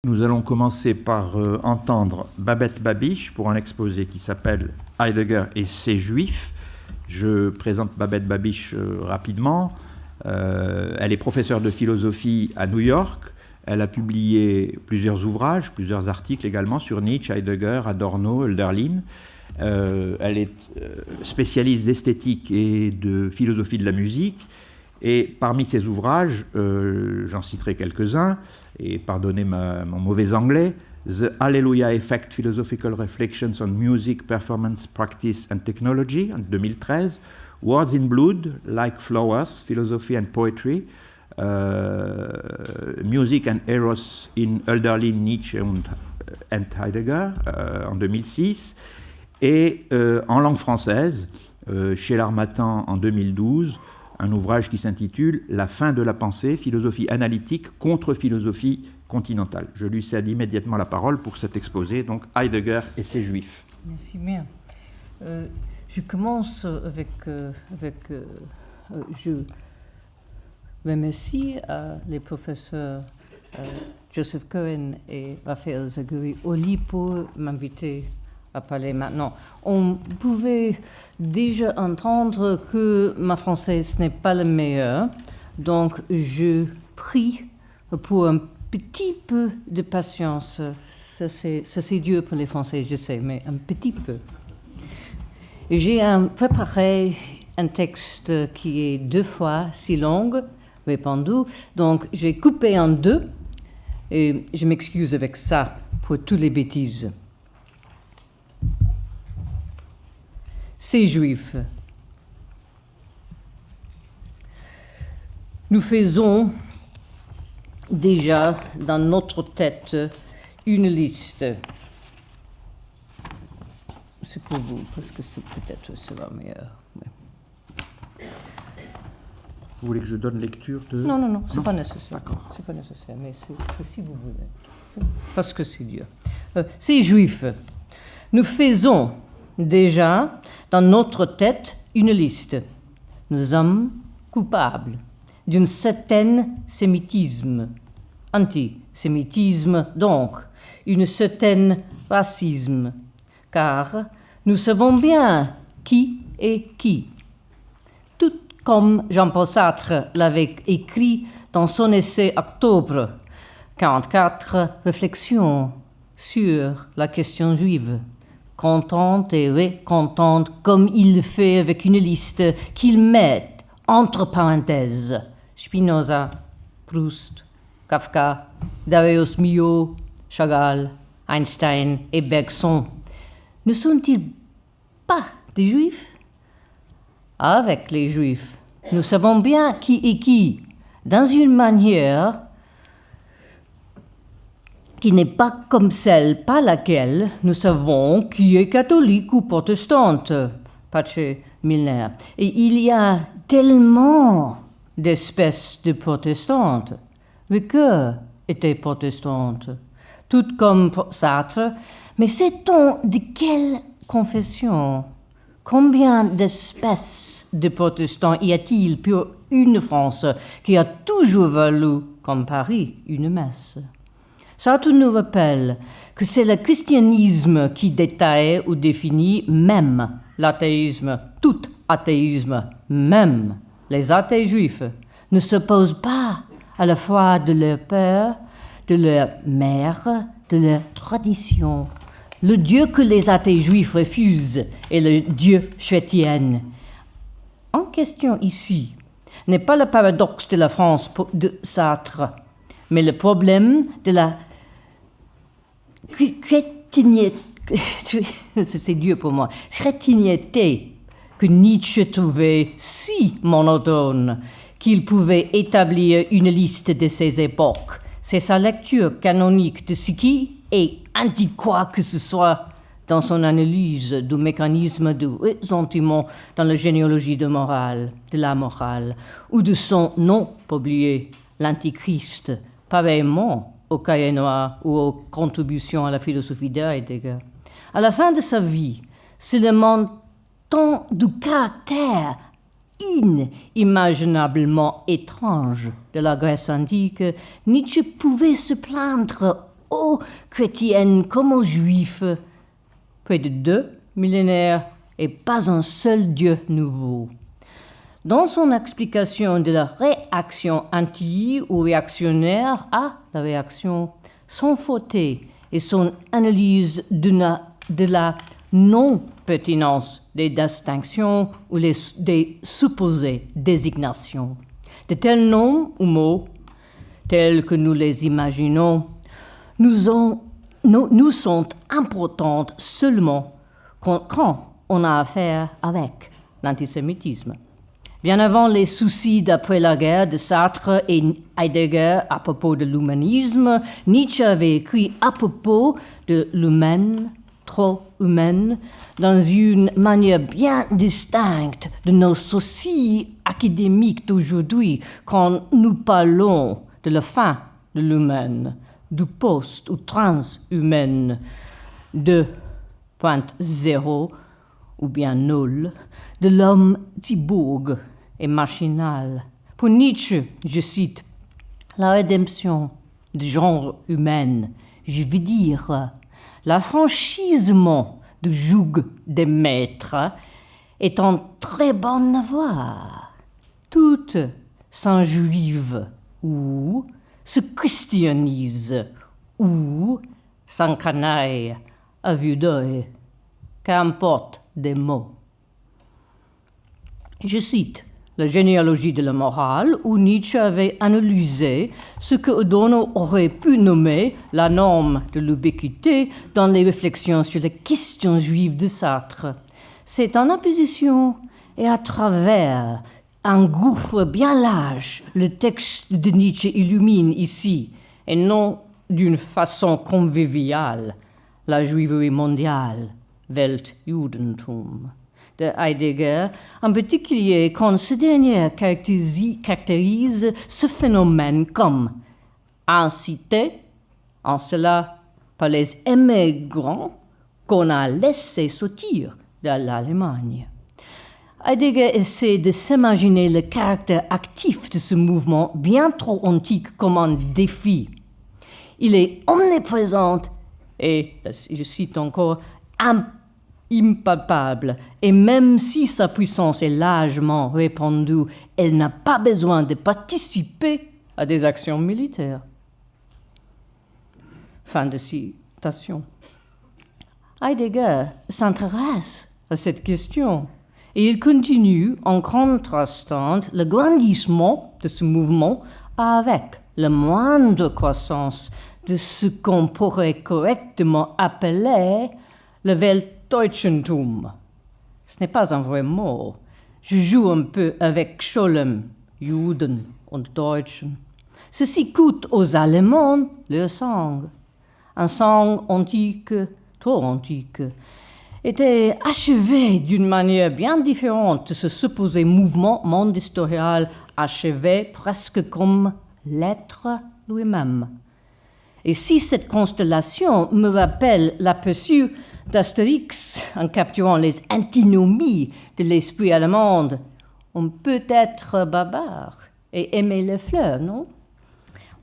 Nous allons commencer par entendre Babette Babiche pour un exposé qui s'appelle Heidegger et ses Juifs. Je présente Babette Babiche rapidement. Elle est professeure de philosophie à New York. Elle a publié plusieurs ouvrages, plusieurs articles également sur Nietzsche, Heidegger, Adorno, Hölderlin. Elle est spécialiste d'esthétique et de philosophie de la musique. Et parmi ses ouvrages, j'en citerai quelques-uns, et pardonnez mon mauvais anglais, The Hallelujah Effect, Philosophical Reflections on Music, Performance, Practice and Technology, en 2013, Words in Blood, Like Flowers, Philosophy and Poetry, Music and Eros in Hölderlin, Nietzsche and Heidegger, en 2006, et en langue française, chez l'Harmattan en 2012, un ouvrage qui s'intitule « La fin de la pensée, philosophie analytique contre philosophie continentale ». Je lui cède immédiatement la parole pour cet exposé, donc Heidegger et ses Juifs. Merci bien. Je commence avec je remercie les professeurs Joseph Cohen et Raphaël Zagouri-Oli pour m'inviter à parler maintenant. On pouvait déjà entendre que ma française n'est pas le meilleur, donc je prie pour un petit peu de patience. Ça c'est dur pour les Français, je sais, mais un petit peu. J'ai préparé un texte qui est 2 fois si long, répandu, donc j'ai coupé en 2 et je m'excuse avec ça pour toutes les bêtises. Ces Juifs. Nous faisons déjà dans notre tête une liste. C'est pour vous, parce que peut-être sera meilleur. Oui. Vous voulez que je donne lecture de... Non, c'est pas nécessaire. D'accord. C'est pas nécessaire, mais c'est si vous voulez. Parce que c'est dur. Ces Juifs. Nous faisons déjà dans notre tête une liste. Nous sommes coupables d'un certain sémitisme, antisémitisme donc, un certain racisme, car nous savons bien qui est qui. Tout comme Jean-Paul Sartre l'avait écrit dans son essai Octobre 44, Réflexions sur la question juive. Contente et mécontente, comme il le fait avec une liste qu'il met entre parenthèses. Spinoza, Proust, Kafka, Darius Milhaud, Chagall, Einstein et Bergson. Ne sont-ils pas des Juifs? Avec les Juifs, nous savons bien qui est qui, dans une manière qui n'est pas comme celle par laquelle nous savons qui est catholique ou protestante, Pace Milner. Et il y a tellement d'espèces de protestantes. Ricoeur était protestante, tout comme Sartre. Mais sait-on de quelle confession? Combien d'espèces de protestants y a-t-il pour une France qui a toujours valu, comme Paris, une messe? Sartre nous rappelle que c'est le christianisme qui détaille ou définit même l'athéisme, tout athéisme, même les athées juifs, ne s'opposent pas à la foi de leur père, de leur mère, de leur tradition. Le Dieu que les athées juifs refusent est le Dieu chrétien. En question ici n'est pas le paradoxe de la France de Sartre, mais le problème de la chrétienté, c'est dur pour moi, chrétienté que Nietzsche trouvait si monotone qu'il pouvait établir une liste de ces époques. C'est sa lecture canonique de ce qui est anti-quoi que ce soit dans son analyse du mécanisme du ressentiment dans la généalogie de la morale, ou de son non publié, l'Antichrist, pareillement au Cahier noir ou aux contributions à la philosophie d'Heidegger. À la fin de sa vie, se lamentant du caractère inimaginablement étrange de la Grèce antique, Nietzsche pouvait se plaindre aux chrétiennes comme aux juifs. Près de 2 millénaires et pas un seul Dieu nouveau. Dans son explication de la réaction anti ou réactionnaire à la réaction, son fauteuil et son analyse de la non-pertinence des distinctions ou des supposées désignations. De tels noms ou mots, tels que nous les imaginons, nous sont importantes seulement quand on a affaire avec l'antisémitisme. Bien avant les soucis d'après-la-guerre de Sartre et Heidegger à propos de l'humanisme, Nietzsche avait écrit à propos de l'humaine, trop humaine, dans une manière bien distincte de nos soucis académiques d'aujourd'hui quand nous parlons de la fin de l'humaine, du post- ou transhumaine, de 2.0 ou bien nul, de l'homme cyborg et machinal. Pour Nietzsche, je cite, la rédemption du genre humain, je veux dire, l'affranchissement du joug des maîtres est en très bonne voie. Toutes s'enjuivent ou se christianisent ou s'encanaillent à vue d'œil, qu'importe des mots. Je cite la généalogie de la morale, où Nietzsche avait analysé ce que Adorno aurait pu nommer la norme de l'ubiquité dans les réflexions sur la question juive de Sartre. C'est en opposition et à travers un gouffre bien large le texte de Nietzsche illumine ici, et non d'une façon conviviale, la juiverie mondiale, Weltjudentum, de Heidegger, en particulier quand ce dernier caractérise ce phénomène comme incité, en cela par les émigrants qu'on a laissé sortir de l'Allemagne. Heidegger essaie de s'imaginer le caractère actif de ce mouvement bien trop antique comme un défi. Il est omniprésent et, je cite encore, impalpable, et même si sa puissance est largement répandue, elle n'a pas besoin de participer à des actions militaires. Fin de citation. Heidegger s'intéresse à cette question et il continue en contrastant le grandissement de ce mouvement avec la moindre croissance de ce qu'on pourrait correctement appeler le Weltdeutschentum. Ce n'est pas un vrai mot. Je joue un peu avec Scholem, Juden und Deutschen. Ceci coûte aux Allemands leur sang. Un sang antique, trop antique, était achevé d'une manière bien différente de ce supposé mouvement monde historial achevé presque comme l'être lui-même. Et si cette constellation me rappelle l'aperçu d'Astérix en capturant les antinomies de l'esprit allemand, on peut être barbare et aimer les fleurs, non?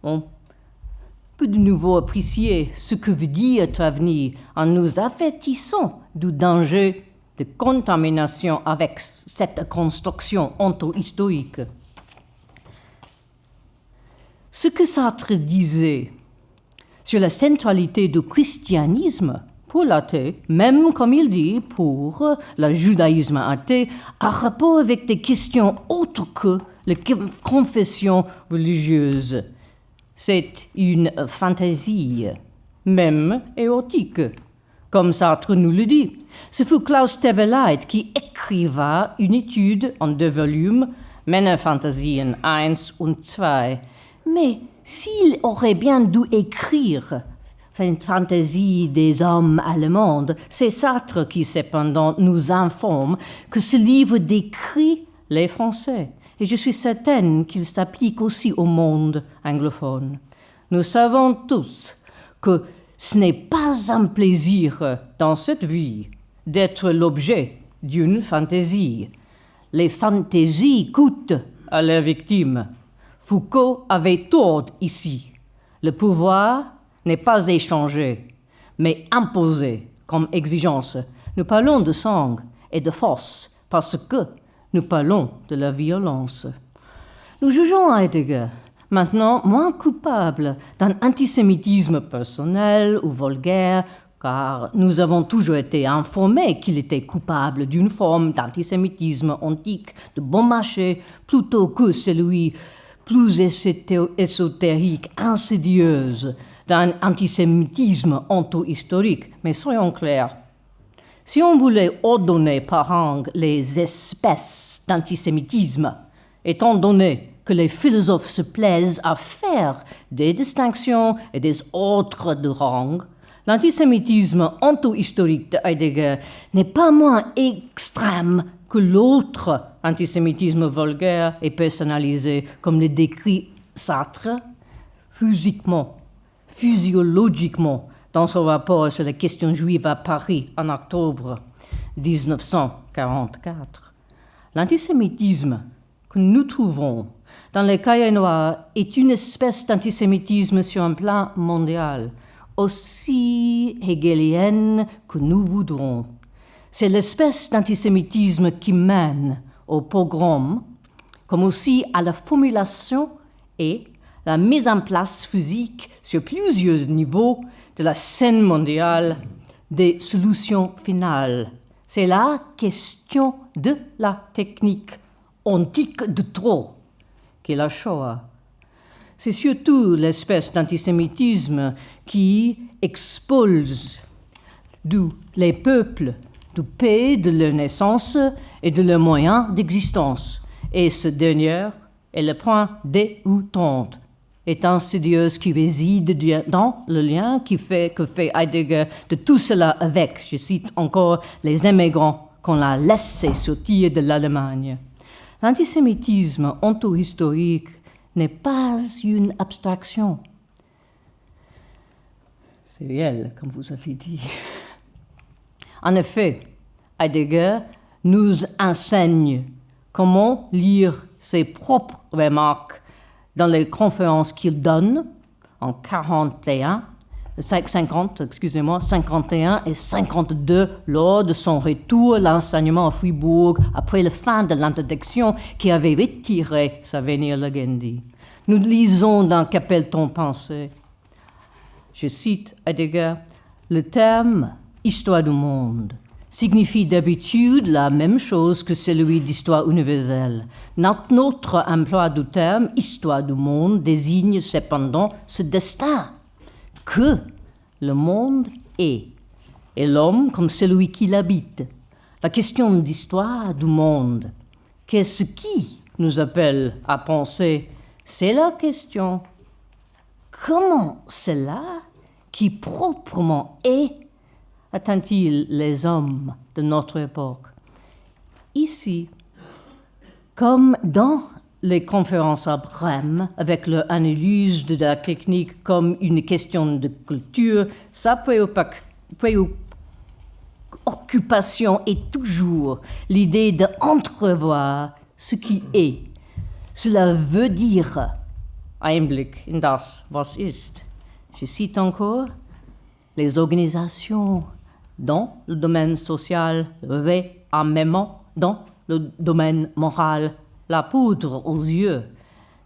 On peut de nouveau apprécier ce que veut dire Travny en nous avertissant du danger de contamination avec cette construction onto-historique. Ce que Sartre disait sur la centralité du christianisme pour l'athée, même comme il dit pour le judaïsme athée, a rapport avec des questions autres que les confessions religieuses. C'est une fantaisie, même érotique, comme Sartre nous le dit. Ce fut Klaus Teweleit qui écriva une étude en 2 volumes, Männerfantasien 1 und 2. Mais s'il aurait bien dû écrire Fantaisie des hommes allemands, c'est Sartre qui cependant nous informe que ce livre décrit les Français. Et je suis certaine qu'il s'applique aussi au monde anglophone. Nous savons tous que ce n'est pas un plaisir dans cette vie d'être l'objet d'une fantaisie. Les fantaisies coûtent à leurs victimes. Foucault avait tort ici. Le pouvoir n'est pas échangé, mais imposé comme exigence. Nous parlons de sang et de force parce que nous parlons de la violence. Nous jugeons Heidegger maintenant moins coupable d'un antisémitisme personnel ou vulgaire, car nous avons toujours été informés qu'il était coupable d'une forme d'antisémitisme antique de bon marché plutôt que celui plus ésotérique, insidieuse, d'un antisémitisme onto-historique. Mais soyons clairs, si on voulait ordonner par rang les espèces d'antisémitisme, étant donné que les philosophes se plaisent à faire des distinctions et des ordres de rang, l'antisémitisme onto-historique de Heidegger n'est pas moins extrême que l'autre antisémitisme vulgaire et personnalisé, comme le décrit Sartre, physiologiquement, dans son rapport sur la question juive à Paris en octobre 1944. L'antisémitisme que nous trouvons dans les cahiers noirs est une espèce d'antisémitisme sur un plan mondial, aussi hegelienne que nous voudrons. C'est l'espèce d'antisémitisme qui mène au pogrom, comme aussi à la formulation et la mise en place physique sur plusieurs niveaux de la scène mondiale des solutions finales. C'est la question de la technique antique de trop qu'est la Shoah. C'est surtout l'espèce d'antisémitisme qui expulse les peuples du pays de leur naissance et de leurs moyens d'existence. Et ce dernier est le point déroutant, est insidieuse qui réside dans le lien que fait Heidegger de tout cela avec, je cite encore, les immigrants qu'on a laissés sortir de l'Allemagne. L'antisémitisme onto-historique n'est pas une abstraction. C'est réel, comme vous avez dit. En effet, Heidegger nous enseigne comment lire ses propres remarques dans les conférences qu'il donne en 51 et 52 lors de son retour à l'enseignement à Fribourg après la fin de l'interdiction qui avait retiré Savenir Legendi. Nous lisons dans Qu'appelle-t-on penser? Je cite Heidegger, le terme « histoire du monde » signifie d'habitude la même chose que celui d'histoire universelle. Notre emploi du terme « histoire du monde » désigne cependant ce destin que le monde est, et l'homme comme celui qui l'habite. La question d'histoire du monde, qu'est-ce qui nous appelle à penser? C'est la question. Comment cela, qui proprement est, atteint-il les hommes de notre époque? Ici, comme dans les conférences à Brême, avec leur analyse de la technique comme une question de culture, sa préoccupation est toujours l'idée d'entrevoir ce qui est. Cela veut dire Einblick in das, was ist. Je cite encore, les organisations dans le domaine social, réarmement dans le domaine moral, la poudre aux yeux,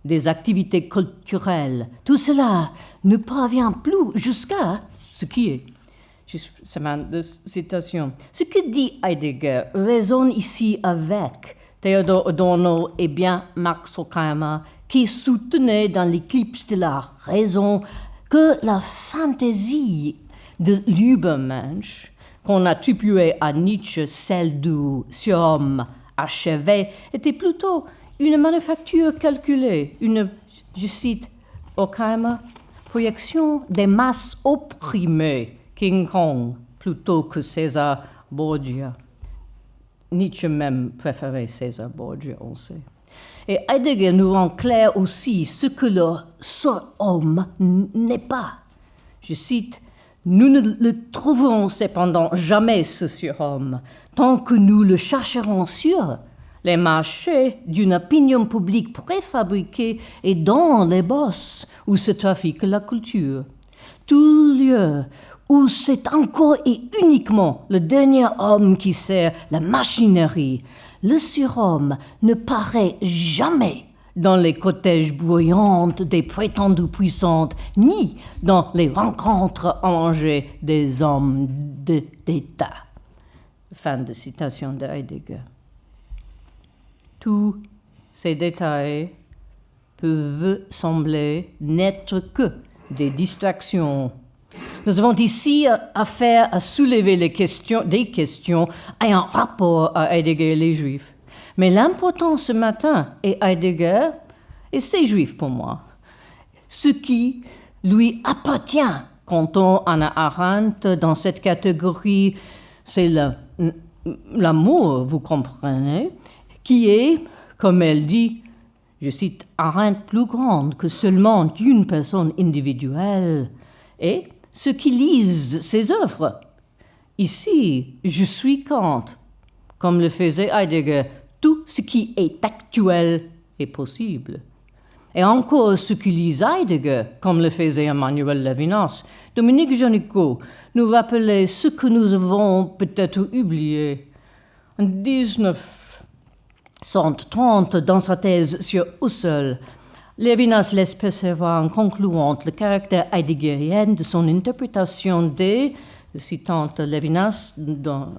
des activités culturelles, tout cela ne parvient plus jusqu'à ce qui est. C'est ma citation. Ce que dit Heidegger résonne ici avec Theodor Adorno et bien Max Horkheimer, qui soutenaient dans l'éclipse de la raison que la fantaisie de l'Übermensch, qu'on attribuait à Nietzsche, celle du surhomme achevé, était plutôt une manufacture calculée, une, je cite Horkheimer, projection des masses opprimées, King Kong, plutôt que César Borgia. Nietzsche même préférait César Borgia, on sait. Et Heidegger nous rend clair aussi ce que le surhomme n'est pas. Je cite, « Nous ne le trouverons cependant jamais, ce surhomme, tant que nous le chercherons sur les marchés d'une opinion publique préfabriquée et dans les bosses où se trafique la culture. tout lieu où c'est encore et uniquement le dernier homme qui sert la machinerie, le surhomme ne paraît jamais dans les cortèges bruyantes des prétendues puissantes, ni dans les rencontres arrangées des hommes d'État. Fin de citation de Heidegger. Tous ces détails peuvent sembler n'être que des distractions. Nous avons ici affaire à soulever des questions ayant rapport à Heidegger et les Juifs. Mais l'important ce matin est Heidegger et ces Juifs pour moi. Ce qui lui appartient, comptons Hannah Arendt dans cette catégorie, c'est l'amour, vous comprenez, qui est, comme elle dit, je cite Arendt, plus grande que seulement une personne individuelle, et ceux qui lisent ses œuvres. Ici, je suis Kant, comme le faisait Heidegger, tout ce qui est actuel est possible. Et encore ceux qui lisent Heidegger, comme le faisait Emmanuel Levinas. Dominique Janicot nous rappelait ce que nous avons peut-être oublié. En 1930, dans sa thèse sur Husserl, Levinas laisse percevoir en concluant le caractère heideggerien de son interprétation des, citant Levinas dans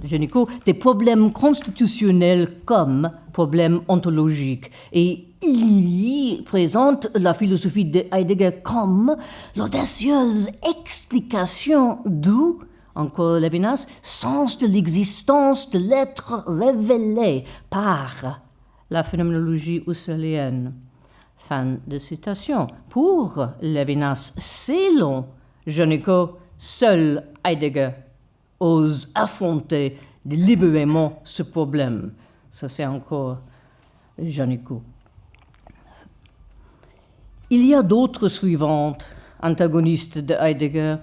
Janicot, des problèmes constitutionnels comme problèmes ontologiques. Et il y présente la philosophie de Heidegger comme l'audacieuse explication du, encore Levinas, sens de l'existence de l'être révélé par la phénoménologie husserlienne. Fin de citation. Pour Levinas, selon Janicot, seul Heidegger ose affronter délibérément ce problème. Ça, c'est encore Janicot. Il y a d'autres suivantes, antagonistes de Heidegger,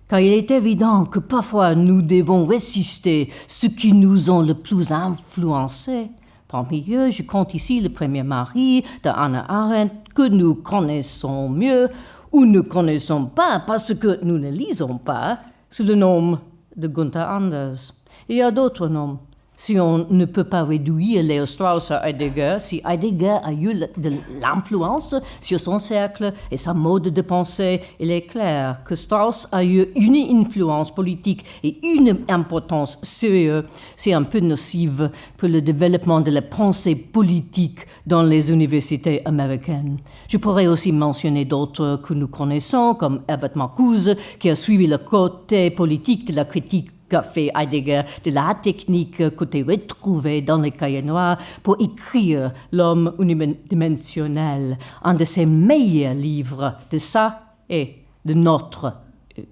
car il est évident que parfois nous devons résister ceux qui nous ont le plus influencés. Parmi eux, je compte ici le premier mari de Hannah Arendt, que nous connaissons mieux ou ne connaissons pas parce que nous ne lisons pas, sous le nom de Gunther Anders. Il y a d'autres noms. Si on ne peut pas réduire Leo Strauss à Heidegger, si Heidegger a eu de l'influence sur son cercle et sa mode de pensée, il est clair que Strauss a eu une influence politique et une importance sérieuse, c'est un peu nocive pour le développement de la pensée politique dans les universités américaines. Je pourrais aussi mentionner d'autres que nous connaissons, comme Herbert Marcuse, qui a suivi le côté politique de la critique qu'a fait Heidegger de la technique côté retrouvée dans les cahiers noirs pour écrire L'homme unidimensionnel, un de ses meilleurs livres de ça et de notre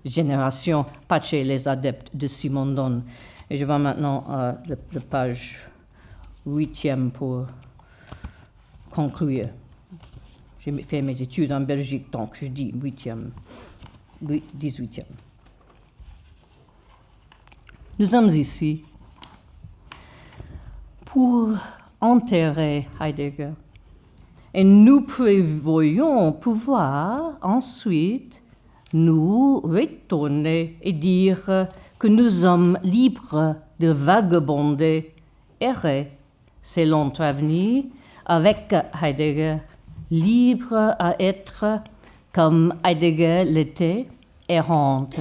génération, pas chez les adeptes de Simondon. Et je vais maintenant à la page 8e pour conclure. J'ai fait mes études en Belgique, donc je dis 18e. Nous sommes ici pour enterrer Heidegger et nous prévoyons pouvoir ensuite nous retourner et dire que nous sommes libres de vagabonder, errer selon Travny avec Heidegger, libres à être comme Heidegger l'était, errante.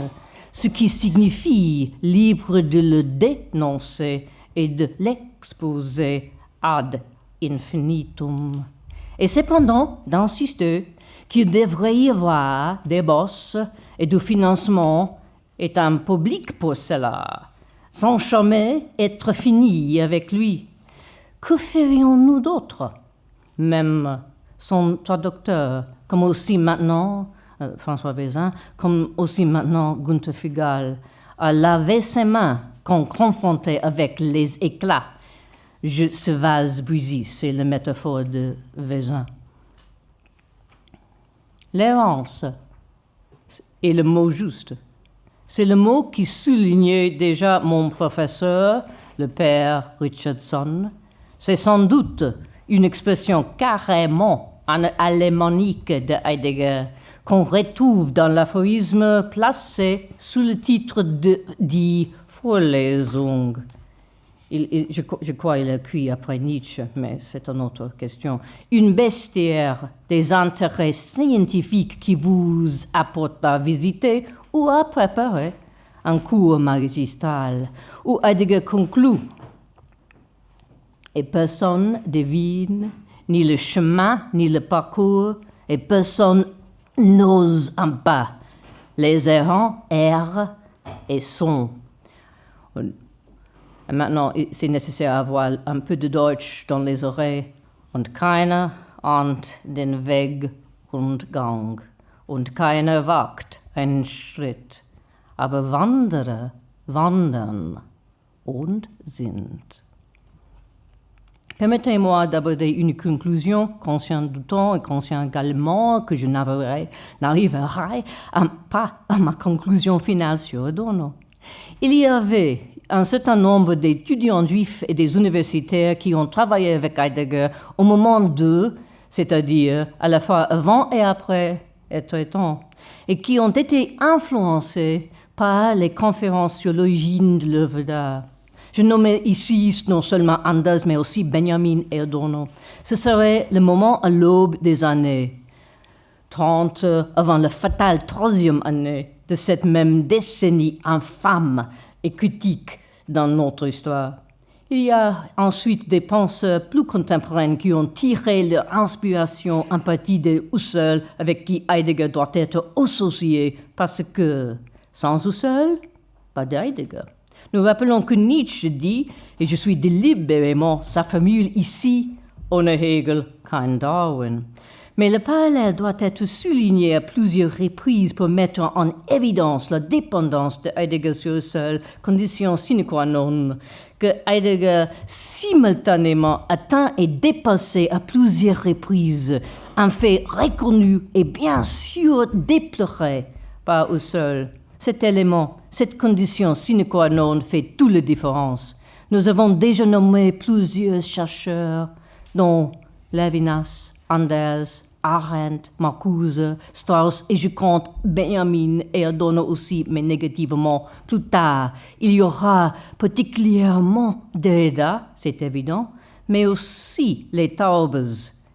Ce qui signifie libre de le dénoncer et de l'exposer ad infinitum. Et cependant, d'insister qu'il devrait y avoir des bourses et du financement et un public pour cela, sans jamais être fini avec lui. Que ferions-nous d'autre? Même son traducteur, comme aussi maintenant François Vezin, comme aussi maintenant Gunther Figal, a lavé ses mains quand confronté avec les éclats. Ce vase brisé, c'est la métaphore de Vezin. L'errance est le mot juste. C'est le mot qui soulignait déjà mon professeur, le père Richardson. C'est sans doute une expression carrément alémanique de Heidegger, qu'on retrouve dans l'aphorisme placé sous le titre dit Vorlesung. Je crois qu'il a écrit après Nietzsche, mais c'est une autre question. Une bestiaire des intérêts scientifiques qui vous apporte à visiter ou à préparer un cours magistral, où Heidegger conclut. Et personne devine ni le chemin, ni le parcours, et personne n'ose un pas. Les errants errent et sont. Et maintenant, c'est nécessaire d'avoir un peu de Deutsch dans les oreilles. Und keiner ahnt den Weg und Gang. Und keiner wagt einen Schritt. Aber Wanderer wandern und sind. Permettez-moi d'aborder une conclusion, conscient du temps et conscient également que je n'arriverai pas à ma conclusion finale sur Adorno. Il y avait un certain nombre d'étudiants juifs et des universitaires qui ont travaillé avec Heidegger au moment d'eux, c'est-à-dire à la fois avant et après être temps, et qui ont été influencés par les conférences sur l'origine de l'œuvre d'art. Je nomme ici non seulement Anders, mais aussi Benjamin et Adorno. Ce serait le moment à l'aube des années 30, avant la fatale troisième année de cette même décennie infâme et critique dans notre histoire. Il y a ensuite des penseurs plus contemporains qui ont tiré leur inspiration en partie de Husserl, avec qui Heidegger doit être associé, parce que sans Husserl, pas d'Heidegger. Nous rappelons que Nietzsche dit, et je suis délibérément sa formule ici, ohne Hegel, kein Darwin. Mais le parallèle doit être souligné à plusieurs reprises pour mettre en évidence la dépendance de Heidegger sur Husserl, condition sine qua non, que Heidegger simultanément atteint et dépassé à plusieurs reprises, un fait reconnu et bien sûr déploré par Husserl. Cet élément, cette condition sine qua non fait toute la différence. Nous avons déjà nommé plusieurs chercheurs, dont Levinas, Anders, Arendt, Marcuse, Strauss, et je compte Benjamin et Adorno aussi, mais négativement. Plus tard, il y aura particulièrement Derrida, c'est évident, mais aussi les Taubes,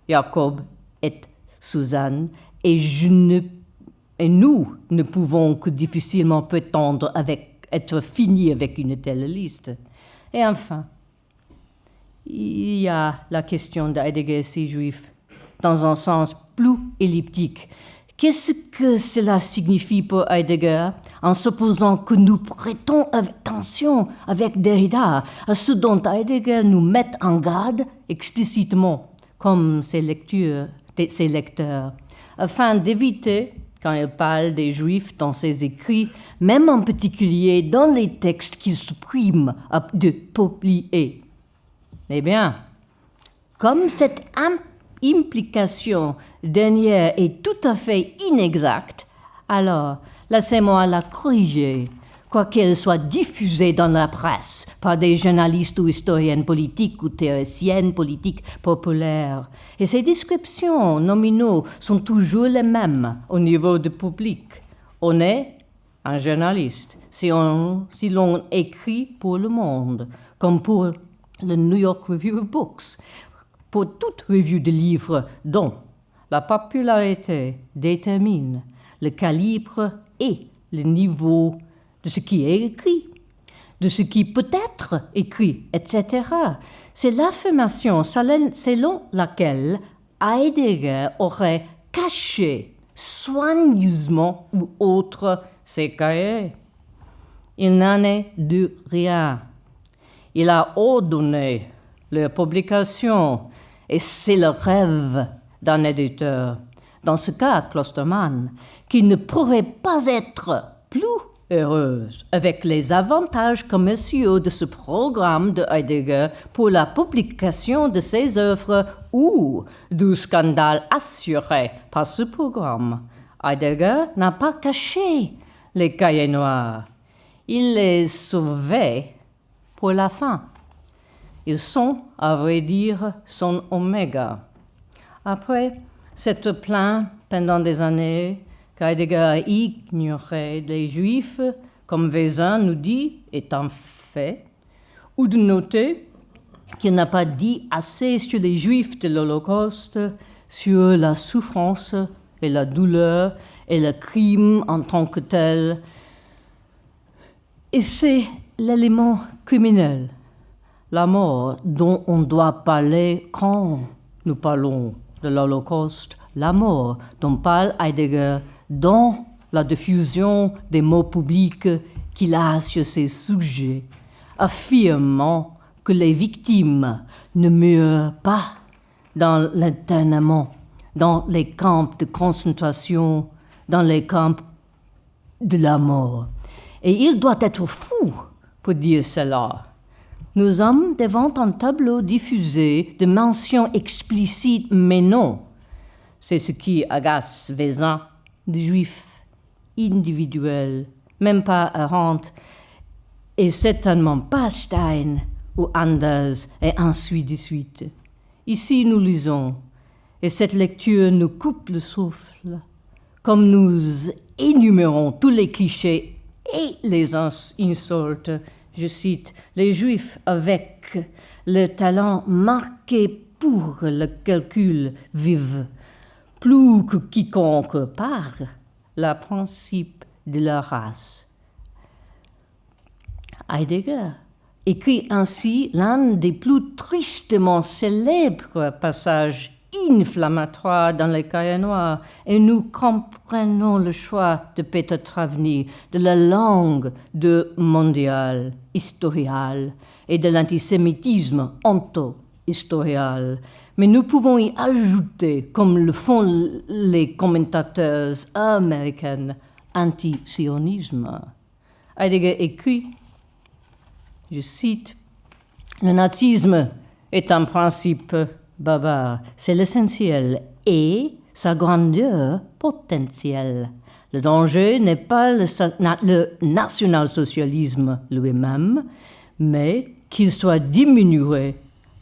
Jacob et Suzanne, et nous ne pouvons que difficilement prétendre être finis avec une telle liste. Et enfin, il y a la question d'Heidegger et ses juifs, dans un sens plus elliptique. Qu'est-ce que cela signifie pour Heidegger, en supposant que nous prêtons attention avec Derrida à ce dont Heidegger nous met en garde explicitement, comme ses lecteurs, afin d'éviter, quand il parle des Juifs dans ses écrits, même en particulier dans les textes qu'il supprime de publier. Eh bien, comme cette implication dernière est tout à fait inexacte, alors laissez-moi la corriger, quoiqu'elle soit diffusée dans la presse par des journalistes ou historiennes politiques ou théoriciennes politiques populaires. Et ces descriptions nominaux sont toujours les mêmes au niveau du public. On est un journaliste si l'on écrit pour le monde, comme pour le New York Review of Books, pour toute revue de livres dont la popularité détermine le calibre et le niveau de ce qui est écrit, de ce qui peut être écrit, etc. C'est l'affirmation selon laquelle Heidegger aurait caché soigneusement ou autre ses cahiers. Il n'en est de rien. Il a ordonné leur publication, et c'est le rêve d'un éditeur, dans ce cas Klostermann, qui ne pourrait pas être plus heureuse avec les avantages commerciaux de ce programme de Heidegger pour la publication de ses œuvres ou du scandale assuré par ce programme. Heidegger n'a pas caché les cahiers noirs. Il les sauvait pour la fin. Ils sont, à vrai dire, son oméga. Après s'être plaint pendant des années qu'Heidegger ignorait les Juifs, comme Vezin nous dit, est un fait, ou de noter qu'il n'a pas dit assez sur les Juifs de l'Holocauste, sur la souffrance et la douleur et le crime en tant que tel. Et c'est l'élément criminel, la mort, dont on doit parler quand nous parlons de l'Holocauste, la mort dont parle Heidegger dans la diffusion des mots publics qu'il a sur ces sujets, affirmant que les victimes ne meurent pas dans l'internement, dans les camps de concentration, dans les camps de la mort. Et il doit être fou pour dire cela. Nous sommes devant un tableau diffusé de mentions explicites mais non. C'est ce qui agace Vezin, des Juifs individuels, même pas errantes, et certainement pas Stein ou Anders, et ainsi de suite. Ici, nous lisons, et cette lecture nous coupe le souffle, comme nous énumérons tous les clichés et les insultes. Je cite, les Juifs avec le talent marqué pour le calcul vivent, plus que quiconque par le principe de leur race. Heidegger écrit ainsi l'un des plus tristement célèbres passages inflammatoires dans les Cahiers noirs, et nous comprenons le choix de Peter Travny de la langue de mondial, historial, et de l'antisémitisme onto-historial. Mais nous pouvons y ajouter, comme le font les commentateurs américains, anti-sionisme. Heidegger écrit, je cite, « Le nazisme est un principe barbare, c'est l'essentiel et sa grandeur potentielle. Le danger n'est pas le national-socialisme lui-même, mais qu'il soit diminué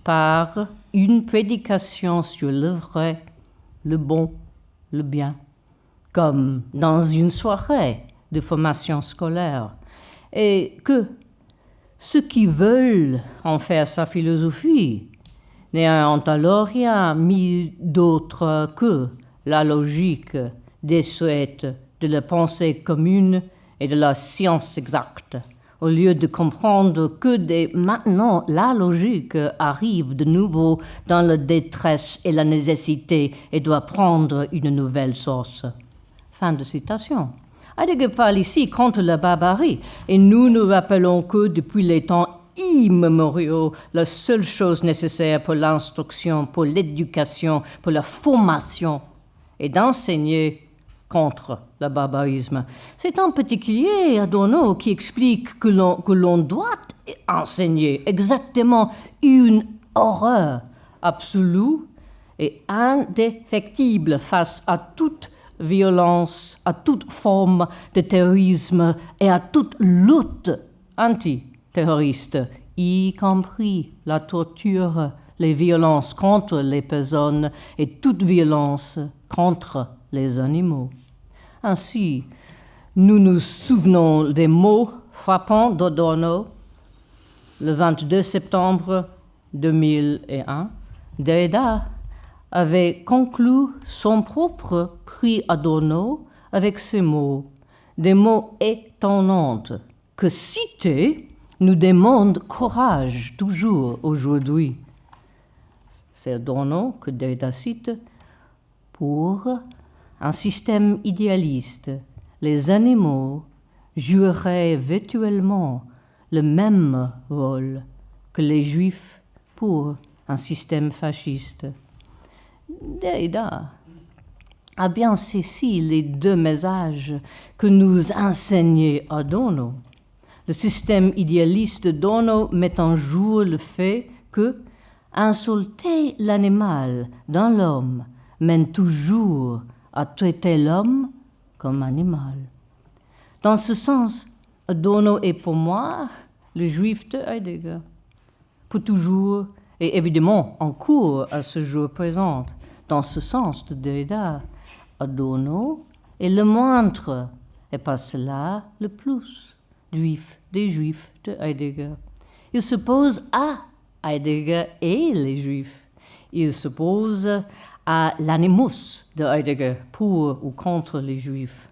par une prédication sur le vrai, le bon, le bien, comme dans une soirée de formation scolaire, et que ceux qui veulent en faire sa philosophie n'ayant alors rien mis d'autre que la logique des souhaits de la pensée commune et de la science exacte, au lieu de comprendre que dès maintenant la logique arrive de nouveau dans la détresse et la nécessité et doit prendre une nouvelle source. » Fin de citation. Heidegger parle ici contre la barbarie, et nous nous rappelons que depuis les temps immémoriaux, la seule chose nécessaire pour l'instruction, pour l'éducation, pour la formation est d'enseigner contre le barbarisme. C'est en particulier Adorno qui explique que l'on doit enseigner exactement une horreur absolue et indéfectible face à toute violence, à toute forme de terrorisme et à toute lutte antiterroriste, y compris la torture, les violences contre les personnes et toute violence contre les animaux. Ainsi, nous nous souvenons des mots frappants d'Adorno le 22 septembre 2001. Derrida avait conclu son propre prix Adorno avec ces mots, des mots étonnants que citer nous demande courage toujours aujourd'hui. C'est Adorno que Derrida cite. Pour un système idéaliste, les animaux joueraient virtuellement le même rôle que les Juifs pour un système fasciste. Derrida a bien saisi les deux messages que nous enseignait Adorno. Le système idéaliste d'Adorno met en jour le fait que insulter l'animal dans l'homme mène toujours à traiter l'homme comme animal. Dans ce sens, Adorno est pour moi le juif de Heidegger, pour toujours et évidemment en cours à ce jour présent. Dans ce sens de Derrida, Adorno et le moindre, et par cela le plus, juif des Juifs de Heidegger. Il s'oppose à Heidegger et les Juifs. Il s'oppose à l'animus de Heidegger pour ou contre les Juifs.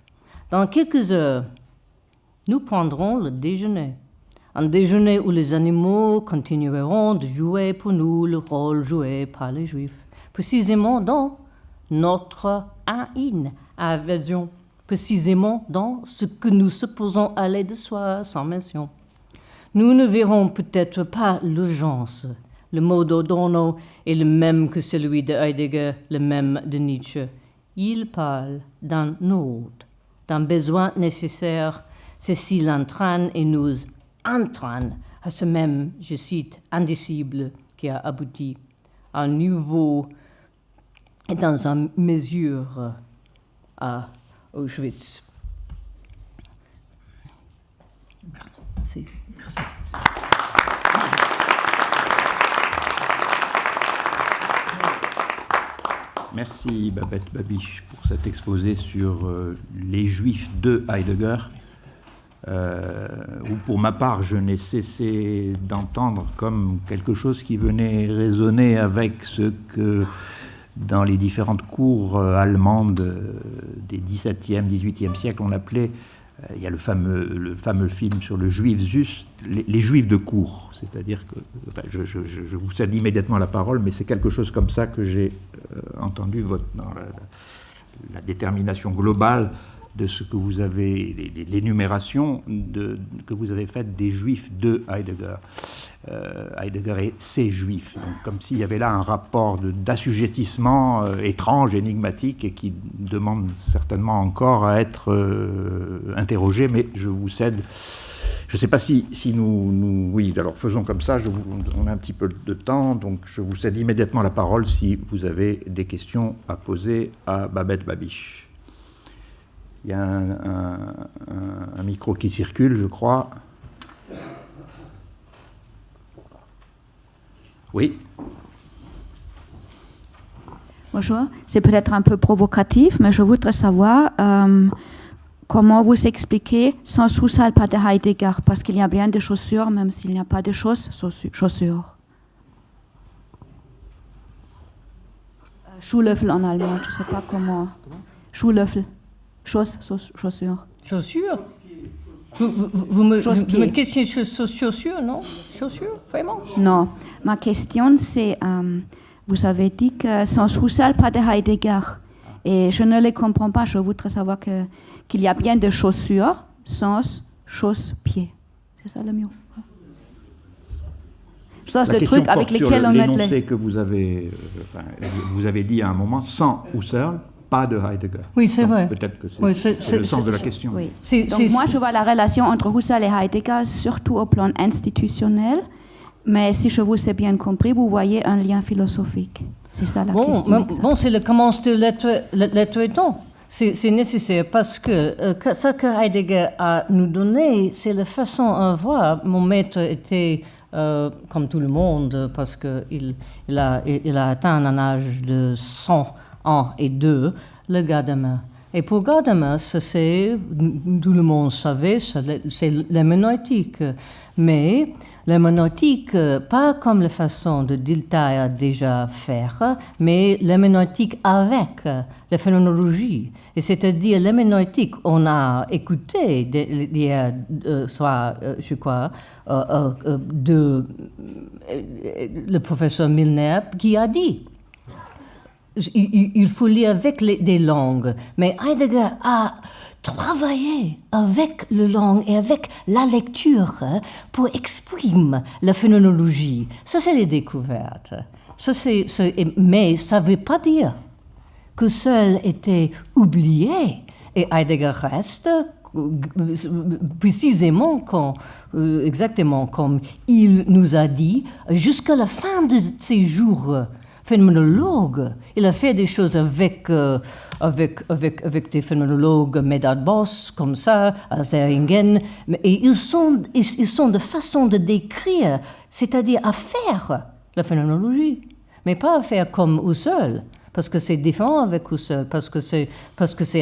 Dans quelques heures, nous prendrons le déjeuner. Un déjeuner où les animaux continueront de jouer pour nous le rôle joué par les Juifs, précisément dans notre aversion, précisément dans ce que nous supposons aller de soi sans mention. Nous ne verrons peut-être pas l'urgence. Le mot d'Adorno est le même que celui de Heidegger, le même de Nietzsche. Il parle d'un autre, d'un besoin nécessaire. Ceci l'entraîne et nous entraîne à ce même, je cite, indicible qui a abouti à un niveau et dans une mesure à Auschwitz. Merci. Merci Babette Babiche pour cet exposé sur les Juifs de Heidegger, où pour ma part je n'ai cessé d'entendre comme quelque chose qui venait résonner avec ce que dans les différentes cours allemandes des XVIIe, XVIIIe siècle on appelait, il y a le fameux film sur le juif juste, les juifs de cour, c'est-à-dire que, enfin, je vous cède immédiatement la parole, mais c'est quelque chose comme ça que j'ai entendu dans la détermination globale de ce que vous avez, l'énumération que vous avez faite des juifs de Heidegger. Heidegger et ces juifs, donc comme s'il y avait là un rapport d'assujettissement étrange, énigmatique, et qui demande certainement encore à être interrogé, mais je vous cède. Je ne sais pas si nous... Oui, alors faisons comme ça, on a un petit peu de temps, donc je vous cède immédiatement la parole si vous avez des questions à poser à Babette Babiche. Il y a un micro qui circule, je crois. Oui. Bonjour, c'est peut-être un peu provocatif, mais je voudrais savoir comment vous expliquez sans sous-sol pas de Heidegger, parce qu'il y a bien des chaussures, même s'il n'y a pas de chaussures. Schuhlöffel en allemand, je ne sais pas comment. Schuhlöffel, chaussures. Chaussures? Vous me questionnez sur chaussures, non? Chaussures, vraiment? Non, ma question c'est, vous avez dit que sans sous-sol pas de Heidegger. Et je ne les comprends pas, je voudrais savoir qu'il y a bien des chaussures sans chausse-pieds. C'est ça le mieux. Ça, c'est le truc avec lequel on met les... l'énoncé que vous avez dit à un moment, sans Husserl, pas de Heidegger. Oui, c'est vrai. Peut-être que c'est le sens de la question. Oui. Donc moi, je vois la relation entre Husserl et Heidegger surtout au plan institutionnel, mais si je vous ai bien compris, vous voyez un lien philosophique. C'est ça la question. Bon, c'est le commence de l'être étant. C'est nécessaire parce que ce que Heidegger a nous donné, c'est la façon à voir. Mon maître était comme tout le monde parce qu'il a atteint un âge de 101 et 2, le Gadamer. Et pour Gadamer, c'est, tout le monde savait, c'est l'herméneutique. Mais l'herméneutique, pas comme la façon de Dilthey a déjà faire, mais l'herméneutique avec la phénoménologie. Et c'est-à-dire l'herméneutique, on a écouté le professeur Milner qui a dit il faut lire avec des langues. Mais Heidegger a travaillé avec la langue et avec la lecture pour exprimer la phénoménologie. Ça, c'est les découvertes. Mais ça ne veut pas dire que seul était oublié. Et Heidegger reste précisément exactement comme il nous a dit, jusqu'à la fin de ses jours phénoménologue. Il a fait des choses avec des phénoménologues, Medard Boss, comme ça, Zeringen, et ils sont de façon de décrire, c'est-à-dire à faire la phénoménologie, mais pas à faire comme Husserl, parce que c'est différent avec Husserl, parce que c'est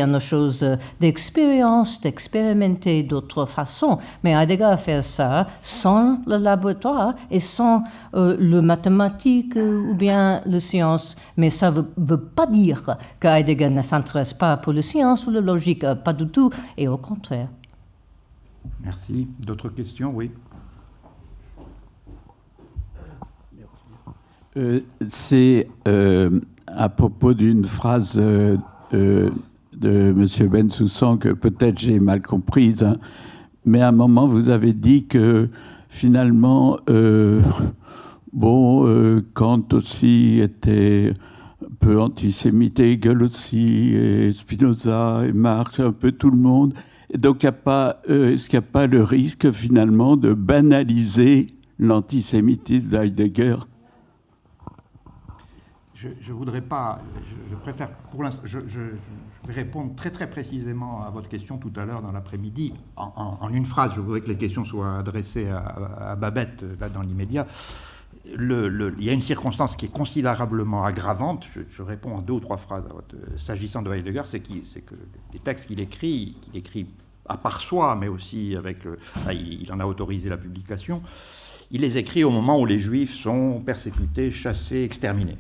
une chose d'expérience, d'expérimenter d'autres façons. Mais Heidegger a fait ça sans le laboratoire et sans le mathématique ou bien le science. Mais ça ne veut pas dire que Heidegger ne s'intéresse pas pour le science ou la logique, pas du tout, et au contraire. Merci. D'autres questions? Oui. C'est à propos d'une phrase de M. Bensoussan que peut-être j'ai mal comprise, hein, mais à un moment vous avez dit que finalement, Kant aussi était un peu antisémite, Hegel aussi, et Spinoza, et Marx, un peu tout le monde. Et donc, est-ce qu'il n'y a pas le risque finalement de banaliser l'antisémitisme d'Heidegger? Je voudrais pas, je préfère pour l'instant, je vais répondre très très précisément à votre question tout à l'heure dans l'après-midi. En une phrase, je voudrais que les questions soient adressées à Babette, là dans l'immédiat. Il y a une circonstance qui est considérablement aggravante, je réponds en 2 ou 3 phrases s'agissant de Heidegger, c'est que les textes qu'il écrit à part soi, mais aussi avec, il en a autorisé la publication, il les écrit au moment où les Juifs sont persécutés, chassés, exterminés.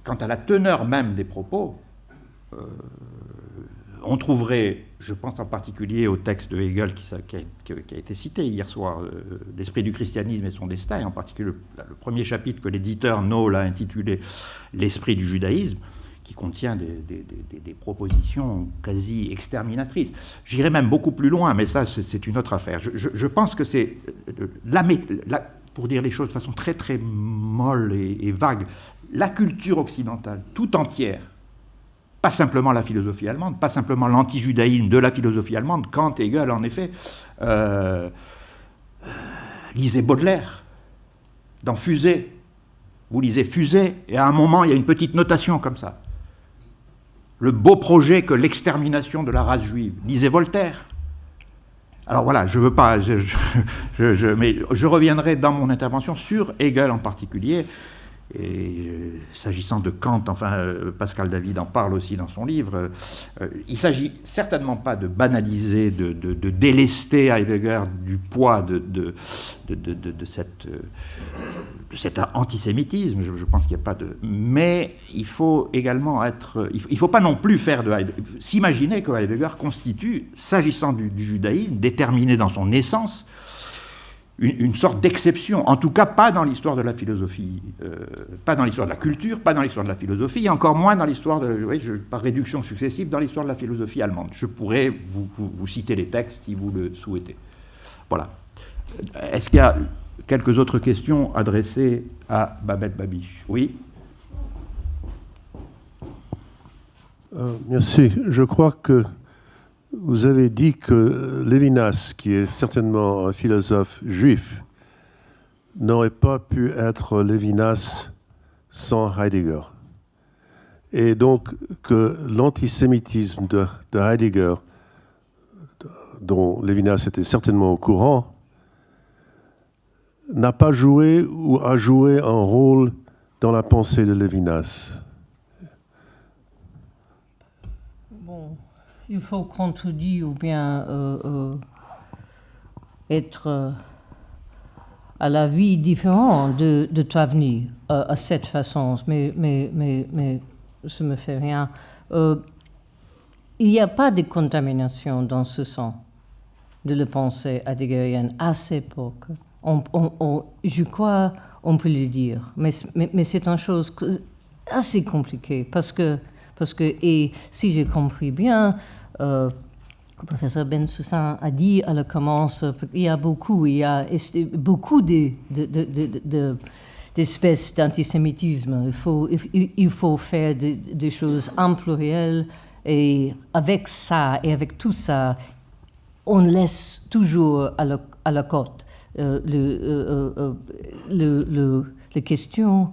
Quant à la teneur même des propos, on trouverait, je pense en particulier au texte de Hegel qui a été cité hier soir, L'esprit du christianisme et son destin, et en particulier le premier chapitre que l'éditeur Noll a intitulé L'esprit du judaïsme, qui contient des propositions quasi exterminatrices. J'irai même beaucoup plus loin, mais ça c'est une autre affaire. Je pense que c'est, pour dire les choses de façon très très molle et vague, la culture occidentale tout entière, pas simplement la philosophie allemande, pas simplement l'anti-judaïsme de la philosophie allemande, Kant, Hegel en effet, lisez Baudelaire, dans Fusée, vous lisez Fusée, et à un moment il y a une petite notation comme ça. Le beau projet que l'extermination de la race juive, lisez Voltaire. Alors voilà, je veux pas, mais je reviendrai dans mon intervention sur Hegel en particulier. Et s'agissant de Kant, Pascal David en parle aussi dans son livre, il ne s'agit certainement pas de banaliser, de délester Heidegger du poids de cet antisémitisme. Je pense qu'il n'y a pas de... Mais il faut également être... Il ne faut pas non plus faire de Heidegger... S'imaginer que Heidegger constitue, s'agissant du judaïsme, déterminé dans son essence, une sorte d'exception, en tout cas pas dans l'histoire de la philosophie, pas dans l'histoire de la culture, pas dans l'histoire de la philosophie, et encore moins dans l'histoire, par réduction successive, dans l'histoire de la philosophie allemande. Je pourrais vous citer les textes si vous le souhaitez. Voilà. Est-ce qu'il y a quelques autres questions adressées à Babette Babiš? Oui. Merci. Je crois que vous avez dit que Lévinas, qui est certainement un philosophe juif, n'aurait pas pu être Lévinas sans Heidegger. Et donc que l'antisémitisme de Heidegger, dont Lévinas était certainement au courant, n'a pas joué ou a joué un rôle dans la pensée de Lévinas. Il faut contredire ou bien être à la vie différente de Travny à cette façon, mais ça ne me fait rien. Il n'y a pas de contamination dans ce sens de la pensée heideggerienne à cette époque. Je crois on peut le dire, mais c'est une chose assez compliquée parce que et si j'ai compris bien, le professeur Bensoussan a dit à la commence qu'il y a beaucoup d'espèces d'antisémitisme. Il faut faire des choses en pluriel, et avec ça et avec tout ça, on laisse toujours à la côte les questions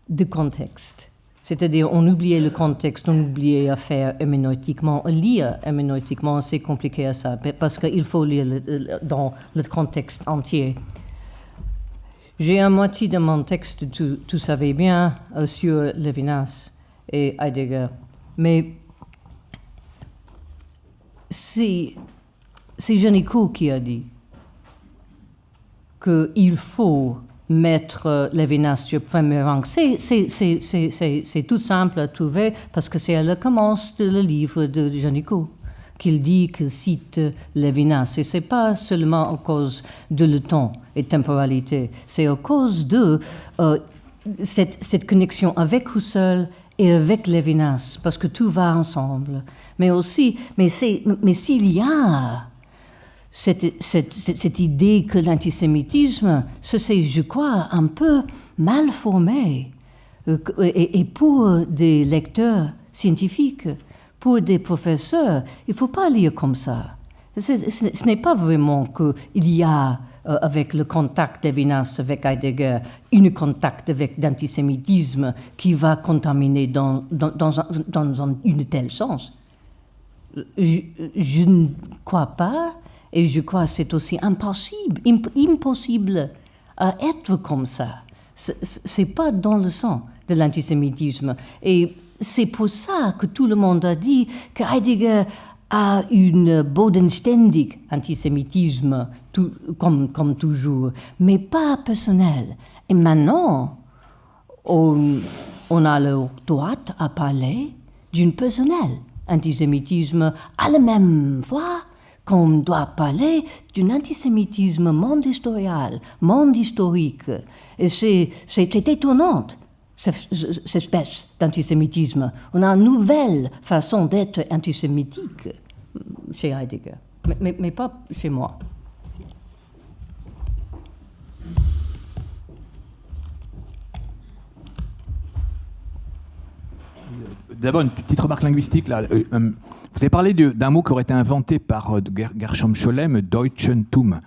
de contexte. C'est-à-dire, on oubliait le contexte, on oubliait à faire herméneutiquement, lire herméneutiquement, c'est compliqué à ça, parce qu'il faut lire dans le contexte entier. J'ai un moitié de mon texte, tu savais bien, sur Lévinas et Heidegger. Mais c'est Génicourt qui a dit qu'il faut mettre Lévinas sur le premier rang. C'est tout simple à trouver parce que c'est à la commence du livre de Génicourt qu'il dit qu'il cite Lévinas. Et ce n'est pas seulement à cause de le temps et temporalité, c'est à cause de cette connexion avec Husserl et avec Lévinas, parce que tout va ensemble. Mais s'il y a cette idée que l'antisémitisme, c'est, je crois, un peu mal formé. Et pour des lecteurs scientifiques, pour des professeurs, il ne faut pas lire comme ça. Ce n'est pas vraiment qu'il y a, avec le contact Lévinas avec Heidegger, un contact avec l'antisémitisme qui va contaminer dans un tel sens. Je ne crois pas, et je crois que c'est aussi impossible à être comme ça. Ce n'est pas dans le sang de l'antisémitisme. Et c'est pour ça que tout le monde a dit que Heidegger a une bodenständig antisémitisme, comme toujours, mais pas personnel. Et maintenant, on a le droit à parler d'un personnel antisémitisme à la même fois qu'on doit parler d'un antisémitisme monde historique. Et c'est étonnant, cette espèce d'antisémitisme. On a une nouvelle façon d'être antisémitique chez Heidegger, mais pas chez moi. D'abord, une petite remarque linguistique. Là. Vous avez parlé d'un mot qui aurait été inventé par Gershom Scholem, Deutschentum.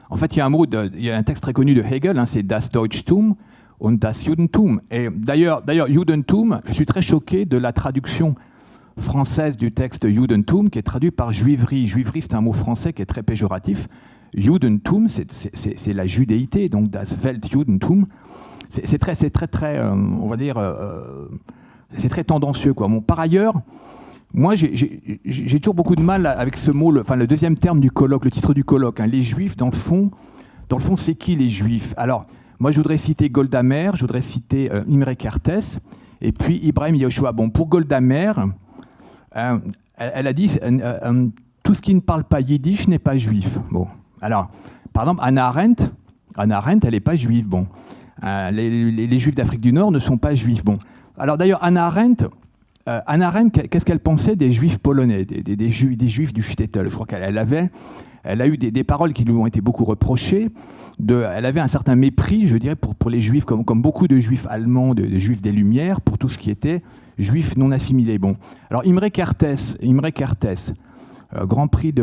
En fait, il y a un texte très connu de Hegel, c'est Das Deutschtum und das Judentum. Et d'ailleurs, Judentum, je suis très choqué de la traduction française du texte Judentum, qui est traduit par juiverie. Juiverie, c'est un mot français qui est très péjoratif. Judentum, c'est la judéité, donc das Weltjudentum. C'est très, on va dire... c'est très tendancieux, quoi. Bon, par ailleurs, moi, j'ai toujours beaucoup de mal avec ce mot, le deuxième terme du colloque, le titre du colloque. Les Juifs, dans le fond, c'est qui les Juifs? Alors, moi, je voudrais citer Golda Meir, je voudrais citer Imre Kertész, et puis Ibrahim Yehoshua. Bon, pour Golda Meir, elle a dit tout ce qui ne parle pas yiddish n'est pas juif. Bon, alors, par exemple, Hannah Arendt, elle n'est pas juive. Bon, les Juifs d'Afrique du Nord ne sont pas juifs. Bon. Alors d'ailleurs, Hannah Arendt, qu'est-ce qu'elle pensait des Juifs polonais, des Juifs du Shtetl? Je crois qu'elle a eu des paroles qui lui ont été beaucoup reprochées. Elle avait un certain mépris, je dirais, pour les Juifs, comme beaucoup de Juifs allemands, de Juifs des Lumières, pour tout ce qui était Juifs non assimilés. Bon, alors Imre Kertész, grand prix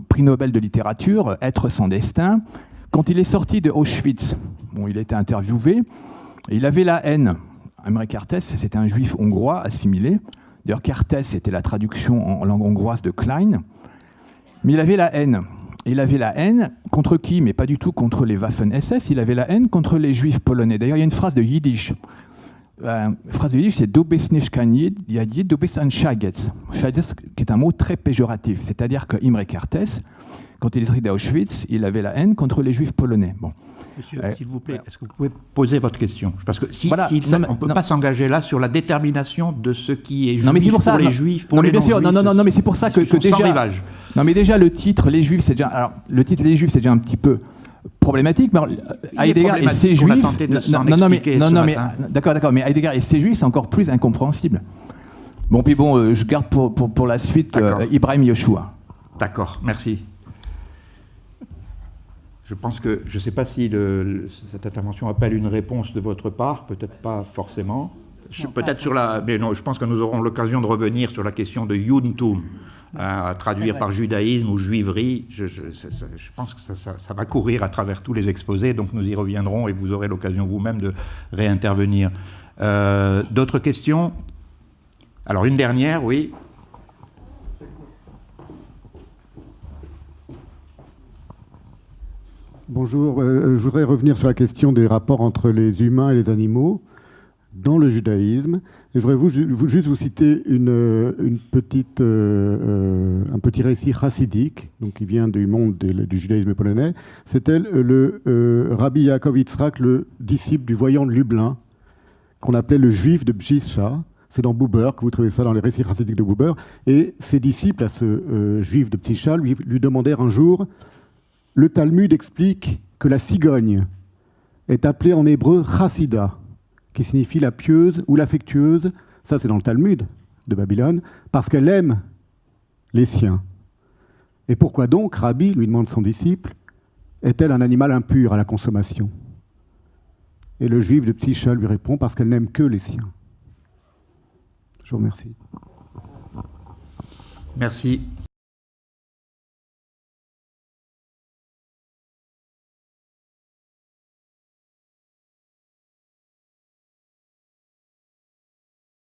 prix Nobel de littérature, Être sans destin. Quand il est sorti de Auschwitz, bon, il a été interviewé, et il avait la haine. Imre Kertész, c'était un juif hongrois assimilé. D'ailleurs, Kertész, c'était la traduction en langue hongroise de Klein. Mais il avait la haine. Il avait la haine contre qui? Mais pas du tout contre les Waffen-SS. Il avait la haine contre les juifs polonais. D'ailleurs, il y a une phrase de Yiddish. C'est « Du bist nicht kein Jid, du bist ein Schagets ». Schagets, qui est un mot très péjoratif. C'est-à-dire que Imre Kertész, quand il est sorti d'Auschwitz, il avait la haine contre les juifs polonais. Bon. Monsieur, s'il vous plaît, est-ce que vous pouvez poser votre question? Parce que on ne peut pas s'engager là sur la détermination de ce qui est juif pour les juifs, pour les non-juifs. Non, mais c'est pour ça que déjà... Sans rivage. Non, mais déjà, le titre « Les Juifs », c'est déjà un petit peu problématique. Mais Heidegger et ses Juifs... D'accord, mais Heidegger et ses Juifs, c'est encore plus incompréhensible. Bon, puis bon, je garde pour la suite Ibrahim Yehoshua. D'accord, merci. Je pense que, je ne sais pas si cette intervention appelle une réponse de votre part, peut-être pas forcément. Mais non, je pense que nous aurons l'occasion de revenir sur la question de Judentum, à traduire par judaïsme ou juiverie. Je pense que ça va courir à travers tous les exposés, donc nous y reviendrons et vous aurez l'occasion vous-même de réintervenir. D'autres questions? Alors une dernière, oui. Bonjour, je voudrais revenir sur la question des rapports entre les humains et les animaux dans le judaïsme. Et je voudrais juste vous citer un petit récit chassidique, donc qui vient du monde du judaïsme polonais. C'était le Rabbi Yaakov Yitzhak, le disciple du voyant de Lublin, qu'on appelait le juif de Bjischa. C'est dans Buber, que vous trouvez ça dans les récits chassidiques de Buber. Et ses disciples, à ce juif de Bjischa, lui demandèrent un jour: le Talmud explique que la cigogne est appelée en hébreu chassida, qui signifie la pieuse ou l'affectueuse, ça c'est dans le Talmud de Babylone, parce qu'elle aime les siens. Et pourquoi donc, Rabbi, lui demande son disciple, est-elle un animal impur à la consommation? Et le juif de Bjischa lui répond: parce qu'elle n'aime que les siens. Je vous remercie. Merci.